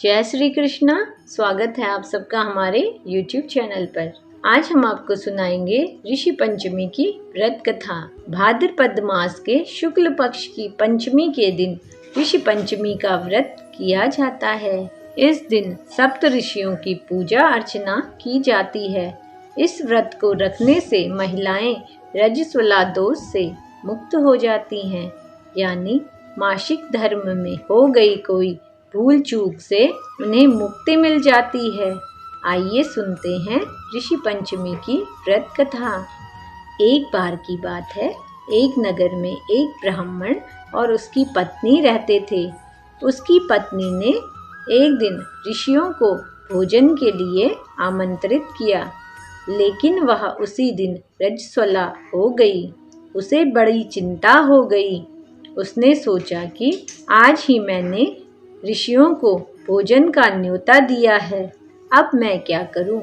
जय श्री कृष्णा। स्वागत है आप सबका हमारे YouTube चैनल पर। आज हम आपको सुनाएंगे ऋषि पंचमी की व्रत कथा। भाद्रपद मास के शुक्ल पक्ष की पंचमी के दिन ऋषि पंचमी का व्रत किया जाता है। इस दिन सप्त ऋषियों की पूजा अर्चना की जाती है। इस व्रत को रखने से महिलाएं रजस्वला दोष से मुक्त हो जाती हैं, यानी मासिक धर्म में हो गई कोई भूल चूक से उन्हें मुक्ति मिल जाती है। आइए सुनते हैं ऋषि पंचमी की व्रत कथा। एक बार की बात है, एक नगर में एक ब्राह्मण और उसकी पत्नी रहते थे। उसकी पत्नी ने एक दिन ऋषियों को भोजन के लिए आमंत्रित किया, लेकिन वह उसी दिन रजस्वला हो गई। उसे बड़ी चिंता हो गई। उसने सोचा कि आज ही मैंने ऋषियों को भोजन का न्योता दिया है, अब मैं क्या करूं?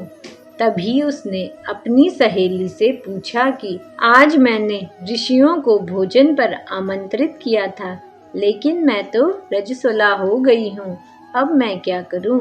तभी उसने अपनी सहेली से पूछा कि आज मैंने ऋषियों को भोजन पर आमंत्रित किया था, लेकिन मैं तो रजस्वला हो गई हूँ, अब मैं क्या करूं?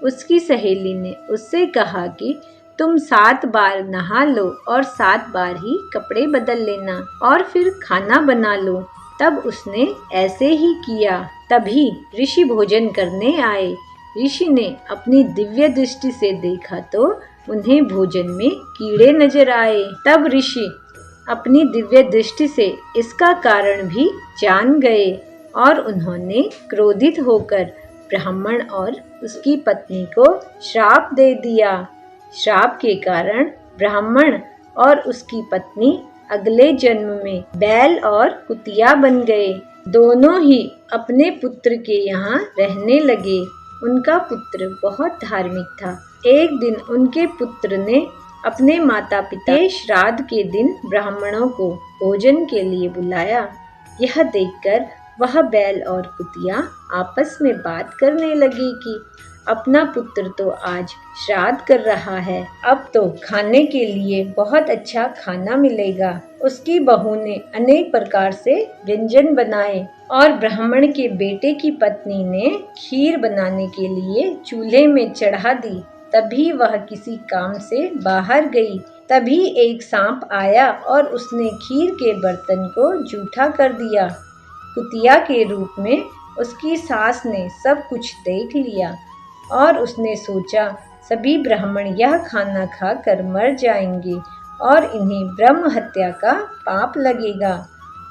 उसकी सहेली ने उससे कहा कि तुम 7 बार नहा लो और 7 बार ही कपड़े बदल लेना और फिर खाना बना लो। तब उसने ऐसे ही किया। तभी ऋषि भोजन करने आए। ऋषि ने अपनी दिव्य दृष्टि से देखा तो उन्हें भोजन में कीड़े नजर आए। तब ऋषि अपनी दिव्य दृष्टि से इसका कारण भी जान गए और उन्होंने क्रोधित होकर ब्राह्मण और उसकी पत्नी को श्राप दे दिया। श्राप के कारण ब्राह्मण और उसकी पत्नी अगले जन्म में बैल और कुतिया बन गए। दोनों ही अपने पुत्र के यहाँ रहने लगे। उनका पुत्र बहुत धार्मिक था। एक दिन उनके पुत्र ने अपने माता पिता के श्राद्ध के दिन ब्राह्मणों को भोजन के लिए बुलाया। यह देखकर वह बैल और कुतिया आपस में बात करने लगी कि अपना पुत्र तो आज श्राद्ध कर रहा है, अब तो खाने के लिए बहुत अच्छा खाना मिलेगा। उसकी बहू ने अनेक प्रकार से व्यंजन बनाए और ब्राह्मण के बेटे की पत्नी ने खीर बनाने के लिए चूल्हे में चढ़ा दी। तभी वह किसी काम से बाहर गई। तभी एक सांप आया और उसने खीर के बर्तन को जूठा कर दिया। कुतिया के रूप में उसकी सास ने सब कुछ देख लिया और उसने सोचा सभी ब्राह्मण यह खाना खाकर मर जाएंगे और इन्हें ब्रह्म हत्या का पाप लगेगा।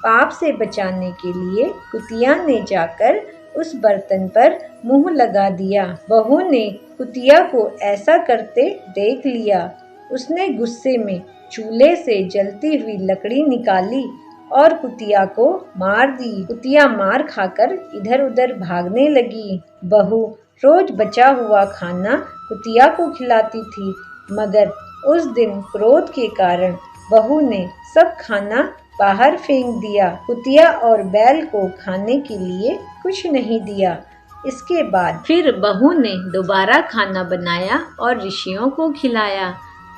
पाप से बचाने के लिए कुतिया ने जाकर उस बर्तन पर मुंह लगा दिया। बहू ने कुतिया को ऐसा करते देख लिया। उसने गुस्से में चूल्हे से जलती हुई लकड़ी निकाली और कुतिया को मार दी। कुतिया मार खाकर इधर उधर भागने लगी। बहू रोज बचा हुआ खाना कुतिया को खिलाती थी, मगर उस दिन क्रोध के कारण बहू ने सब खाना बाहर फेंक दिया। कुतिया और बैल को खाने के लिए कुछ नहीं दिया। इसके बाद फिर बहू ने दोबारा खाना बनाया और ऋषियों को खिलाया।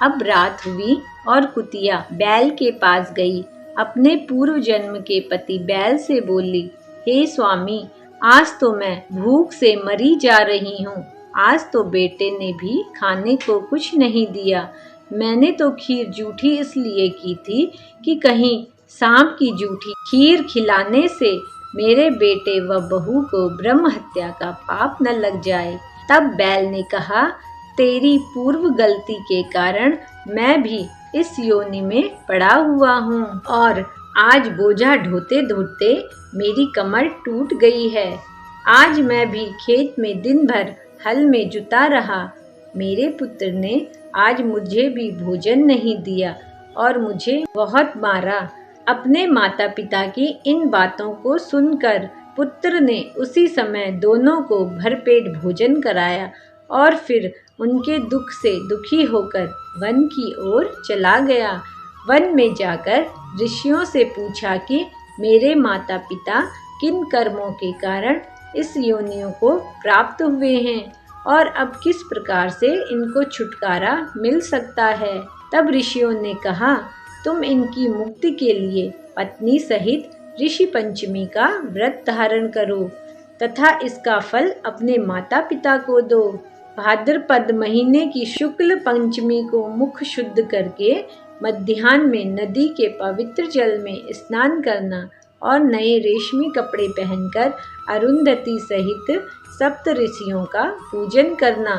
अब रात हुई और कुतिया बैल के पास गई। अपने पूर्व जन्म के पति बैल से बोली, हे स्वामी, आज तो मैं भूख से मरी जा रही हूँ। आज तो बेटे ने भी खाने को कुछ नहीं दिया। मैंने तो खीर जूठी इसलिए की थी कि कहीं सांप की जूठी खीर खिलाने से मेरे बेटे व बहू को ब्रह्म हत्या का पाप न लग जाए। तब बैल ने कहा, तेरी पूर्व गलती के कारण मैं भी इस योनि में पड़ा हुआ हूँ और आज बोझा ढोते ढोते मेरी कमर टूट गई है। आज मैं भी खेत में दिन भर हल में जुता रहा। मेरे पुत्र ने आज मुझे भी भोजन नहीं दिया और मुझे बहुत मारा। अपने माता पिता की इन बातों को सुनकर पुत्र ने उसी समय दोनों को भरपेट भोजन कराया और फिर उनके दुख से दुखी होकर वन की ओर चला गया। वन में जाकर ऋषियों से पूछा कि मेरे माता पिता किन कर्मों के कारण इस योनियों को प्राप्त हुए हैं और अब किस प्रकार से इनको छुटकारा मिल सकता है। तब ऋषियों ने कहा, तुम इनकी मुक्ति के लिए पत्नी सहित ऋषि पंचमी का व्रत धारण करो। तथा इसका फल अपने माता पिता को दो। भाद्रपद महीने की शुक्ल पंचमी को मुख शुद्ध करके मध्याह्न में नदी के पवित्र जल में स्नान करना और नए रेशमी कपड़े पहनकर अरुंधति सहित सप्त ऋषियों का पूजन करना।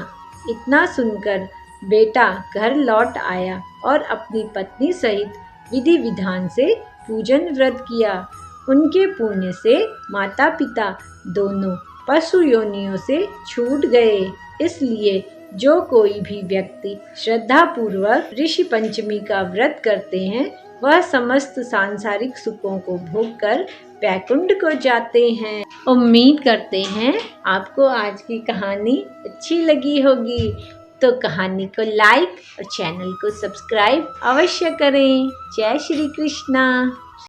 इतना सुनकर बेटा घर लौट आया और अपनी पत्नी सहित विधि विधान से पूजन व्रत किया। उनके पुण्य से माता पिता दोनों पशु योनियों से छूट गए। इसलिए जो कोई भी व्यक्ति श्रद्धा पूर्वक ऋषि पंचमी का व्रत करते हैं वह समस्त सांसारिक सुखों को भोगकर वैकुंठ को जाते हैं। उम्मीद करते हैं आपको आज की कहानी अच्छी लगी होगी, तो कहानी को लाइक और चैनल को सब्सक्राइब अवश्य करें। जय श्री कृष्णा।